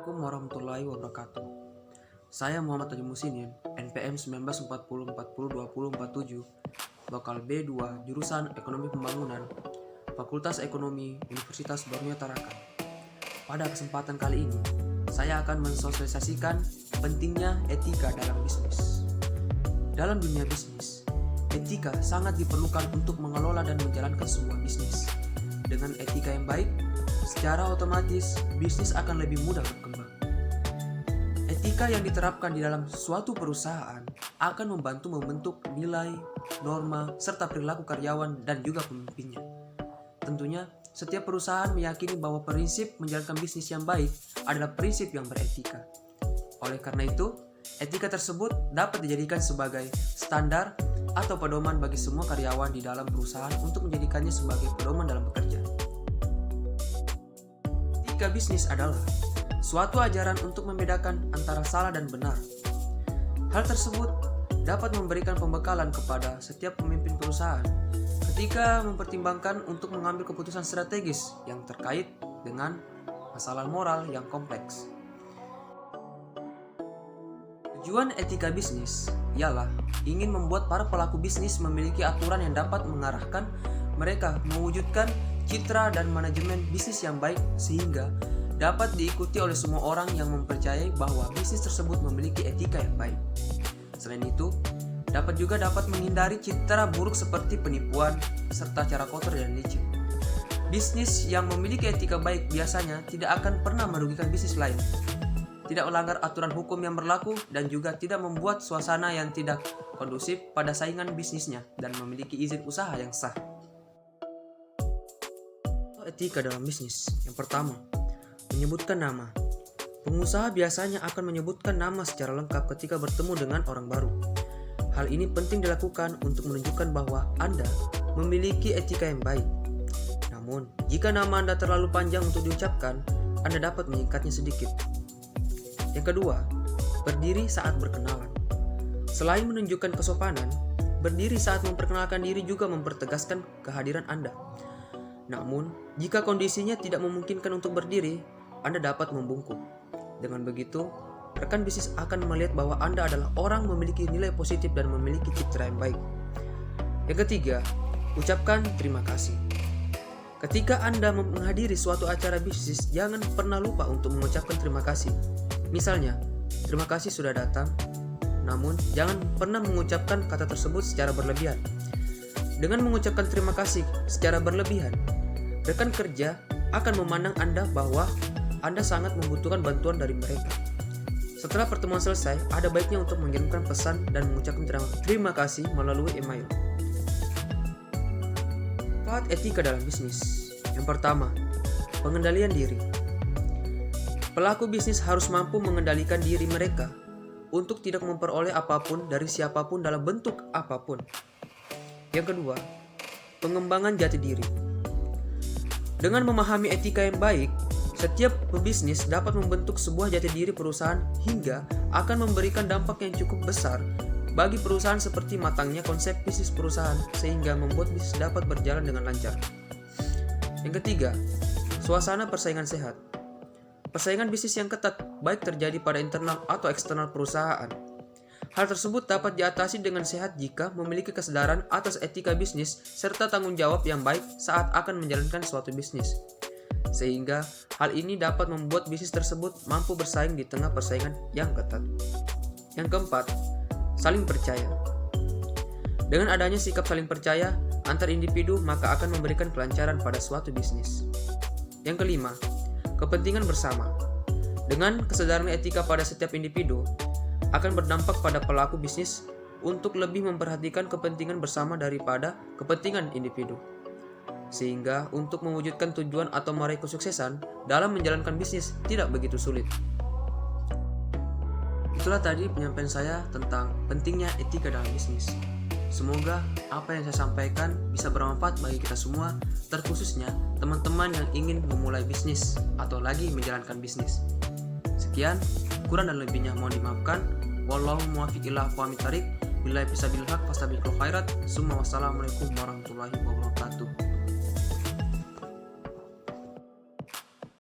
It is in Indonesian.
Assalamualaikum warahmatullahi wabarakatuh. Saya Muhammad Haji Musinin, NPM 1940402047, bakal B2, jurusan Ekonomi Pembangunan, Fakultas Ekonomi, Universitas Borneo Tarakan. Pada kesempatan kali ini, saya akan mensosialisasikan pentingnya etika dalam bisnis. Dalam dunia bisnis, etika sangat diperlukan untuk mengelola dan menjalankan sebuah bisnis. Dengan etika yang baik, secara otomatis bisnis akan lebih mudah berkembang. Etika yang diterapkan di dalam suatu perusahaan akan membantu membentuk nilai, norma, serta perilaku karyawan dan juga pemimpinnya. Tentunya, setiap perusahaan meyakini bahwa prinsip menjalankan bisnis yang baik adalah prinsip yang beretika. Oleh karena itu, etika tersebut dapat dijadikan sebagai standar atau pedoman bagi semua karyawan di dalam perusahaan untuk menjadikannya sebagai pedoman dalam bekerja. Etika bisnis adalah suatu ajaran untuk membedakan antara salah dan benar. Hal tersebut dapat memberikan pembekalan kepada setiap pemimpin perusahaan ketika mempertimbangkan untuk mengambil keputusan strategis yang terkait dengan masalah moral yang kompleks. Tujuan etika bisnis ialah ingin membuat para pelaku bisnis memiliki aturan yang dapat mengarahkan mereka mewujudkan citra dan manajemen bisnis yang baik sehingga dapat diikuti oleh semua orang yang mempercayai bahwa bisnis tersebut memiliki etika yang baik. Selain itu, dapat menghindari citra buruk seperti penipuan serta cara kotor dan licin. Bisnis yang memiliki etika baik biasanya tidak akan pernah merugikan bisnis lain, tidak melanggar aturan hukum yang berlaku, dan juga tidak membuat suasana yang tidak kondusif pada saingan bisnisnya dan memiliki izin usaha yang sah. Etika dalam bisnis. Yang pertama, menyebutkan nama. Pengusaha biasanya akan menyebutkan nama secara lengkap ketika bertemu dengan orang baru. Hal ini penting dilakukan untuk menunjukkan bahwa Anda memiliki etika yang baik. Namun, jika nama Anda terlalu panjang untuk diucapkan, Anda dapat menyingkatnya sedikit. Yang kedua, berdiri saat berkenalan. Selain menunjukkan kesopanan, berdiri saat memperkenalkan diri juga mempertegaskan kehadiran Anda. Namun, jika kondisinya tidak memungkinkan untuk berdiri, Anda dapat membungkuk. Dengan begitu, rekan bisnis akan melihat bahwa Anda adalah orang memiliki nilai positif dan memiliki citra yang baik. Yang ketiga, ucapkan terima kasih. Ketika Anda menghadiri suatu acara bisnis, jangan pernah lupa untuk mengucapkan terima kasih. Misalnya, terima kasih sudah datang, namun jangan pernah mengucapkan kata tersebut secara berlebihan. Dengan mengucapkan terima kasih secara berlebihan, rekan kerja akan memandang Anda bahwa Anda sangat membutuhkan bantuan dari mereka. Setelah pertemuan selesai, ada baiknya untuk mengirimkan pesan dan mengucapkan terima kasih melalui email. Manfaat etika dalam bisnis. Yang pertama, pengendalian diri. Pelaku bisnis harus mampu mengendalikan diri mereka untuk tidak memperoleh apapun dari siapapun dalam bentuk apapun. Yang kedua, pengembangan jati diri. Dengan memahami etika yang baik, setiap pebisnis dapat membentuk sebuah jati diri perusahaan hingga akan memberikan dampak yang cukup besar bagi perusahaan seperti matangnya konsep bisnis perusahaan sehingga membuat bisnis dapat berjalan dengan lancar. Yang ketiga, suasana persaingan sehat. Persaingan bisnis yang ketat baik terjadi pada internal atau eksternal perusahaan. Hal tersebut dapat diatasi dengan sehat jika memiliki kesadaran atas etika bisnis serta tanggung jawab yang baik saat akan menjalankan suatu bisnis. Sehingga hal ini dapat membuat bisnis tersebut mampu bersaing di tengah persaingan yang ketat. Yang keempat, saling percaya. Dengan adanya sikap saling percaya antar individu, maka akan memberikan kelancaran pada suatu bisnis. Yang kelima, kepentingan bersama. Dengan kesadaran etika pada setiap individu, akan berdampak pada pelaku bisnis untuk lebih memperhatikan kepentingan bersama daripada kepentingan individu. Sehingga untuk mewujudkan tujuan atau meraih kesuksesan dalam menjalankan bisnis tidak begitu sulit. Itulah tadi penyampaian saya tentang pentingnya etika dalam bisnis. Semoga apa yang saya sampaikan bisa bermanfaat bagi kita semua, terkhususnya teman-teman yang ingin memulai bisnis atau lagi menjalankan bisnis. Sekian, kurang dan lebihnya mohon dimaafkan. Wallahu muwaffiq ila aqwamit thoriq. Billahi fisabilillah fastabiqul khairat. Summa wassalamualaikum warahmatullahi wabarakatuh.